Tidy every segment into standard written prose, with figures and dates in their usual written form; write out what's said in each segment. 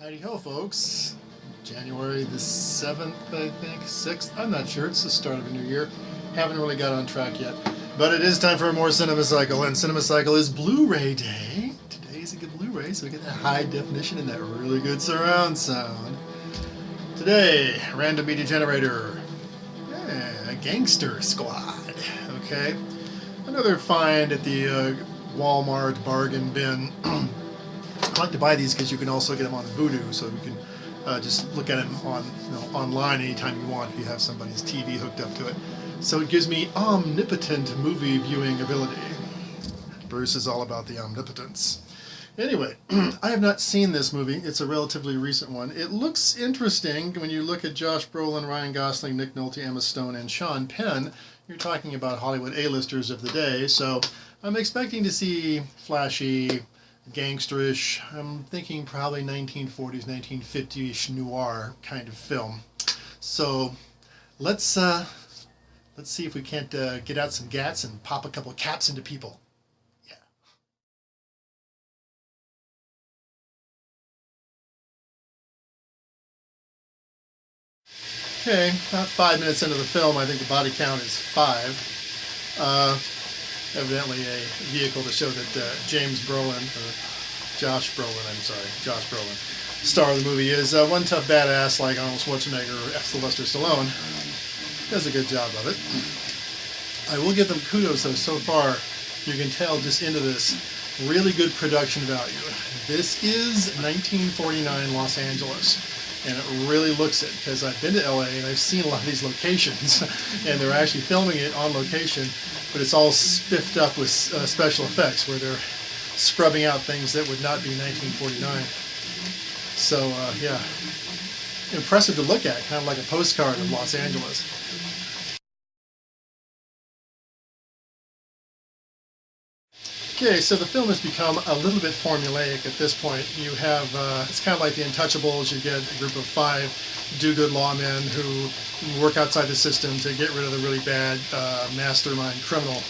Howdy ho, folks. January the 7th, I think, 6th. I'm not sure. It's the start of a new year. Haven't really got on track yet. But it is time for more Cinema Cycle, and Cinema Cycle is Blu-ray Day. Today's a good Blu-ray, so we get that high definition and that really good surround sound. Today, random media generator. Gangster Squad. Okay. Another find at the Walmart bargain bin. I like to buy these because you can also get them on Vudu, so you can just look at them on online anytime you want if you have somebody's TV hooked up to it. So it gives me omnipotent movie viewing ability. Bruce is all about the omnipotence. Anyway, I have not seen this movie. It's a relatively recent one. It looks interesting when you look at Josh Brolin, Ryan Gosling, Nick Nolte, Emma Stone, and Sean Penn. You're talking about Hollywood A-listers of the day, so I'm expecting to see flashy, gangsterish, I'm thinking probably 1940s, 1950s noir kind of film. So let's see if we can't get out some gats and pop a couple of caps into people. Yeah. Okay, about 5 minutes into the film, I think the body count is 5. Evidently a vehicle to show that Josh Brolin, star of the movie, is one tough badass like Arnold Schwarzenegger or Sylvester Stallone. Does a good job of it. I will give them kudos though, so far you can tell just into this really good production value. This is 1949 Los Angeles, and it really looks it, because I've been to LA and I've seen a lot of these locations and they're actually filming it on location, but it's all spiffed up with special effects where they're scrubbing out things that would not be 1949. So yeah, impressive to look at, kind of like a postcard of Los Angeles. Okay, so the film has become a little bit formulaic at this point. You have, it's kind of like The Untouchables. You get a group of 5 do-good lawmen who work outside the system to get rid of the really bad mastermind criminal.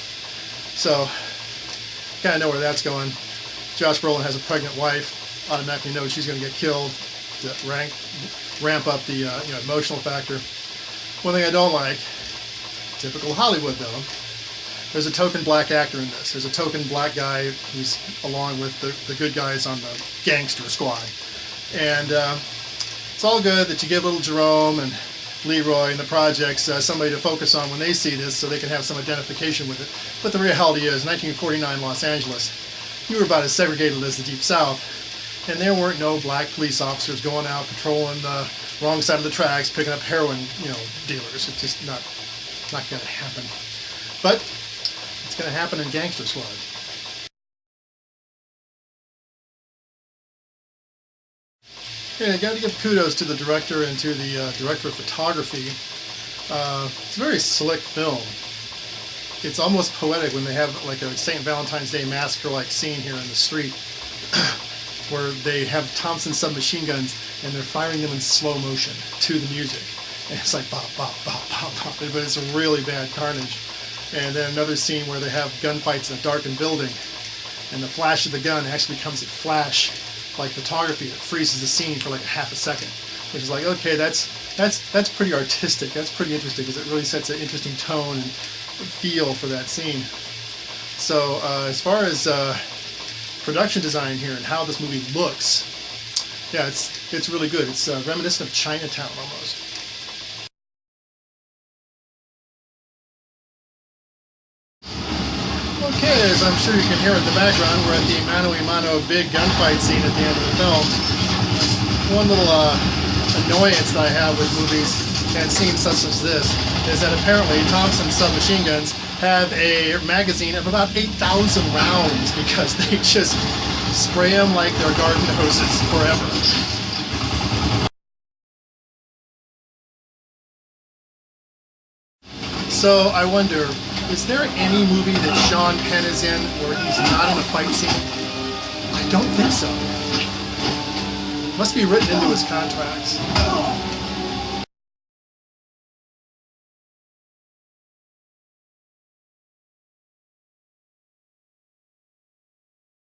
So, kind of know where that's going. Josh Brolin has a pregnant wife, automatically knows she's going to get killed to ramp up the emotional factor. One thing I don't like, typical Hollywood though, there's a token black actor in this. There's a token black guy who's along with the good guys on the Gangster Squad. And it's all good that you give little Jerome and Leroy and the projects somebody to focus on when they see this so they can have some identification with it. But the reality is, 1949 Los Angeles, you were about as segregated as the Deep South. And there weren't no black police officers going out patrolling the wrong side of the tracks, picking up heroin, dealers. It's just not going to happen. But it's going to happen in Gangster Squad. Yeah, I got to give kudos to the director and to the director of photography. It's a very slick film. It's almost poetic when they have like a St. Valentine's Day massacre-like scene here in the street, where they have Thompson submachine guns and they're firing them in slow motion to the music. And it's like bop, bop, bop, bop, bop, but it's a really bad carnage. And then another scene where they have gunfights in a darkened building, and the flash of the gun actually becomes a flash like photography that freezes the scene for like half a second, which is like, okay, that's pretty artistic. That's pretty interesting because it really sets an interesting tone and feel for that scene. So as far as production design here and how this movie looks, yeah, it's really good. It's reminiscent of Chinatown almost. Okay, as I'm sure you can hear in the background, we're at the mano a mano big gunfight scene at the end of the film. One little annoyance that I have with movies and scenes such as this is that apparently Thompson submachine guns have a magazine of about 8,000 rounds because they just spray them like they're garden hoses forever. So I wonder, is there any movie that Sean Penn is in where he's not in a fight scene? I don't think so. Must be written into his contracts.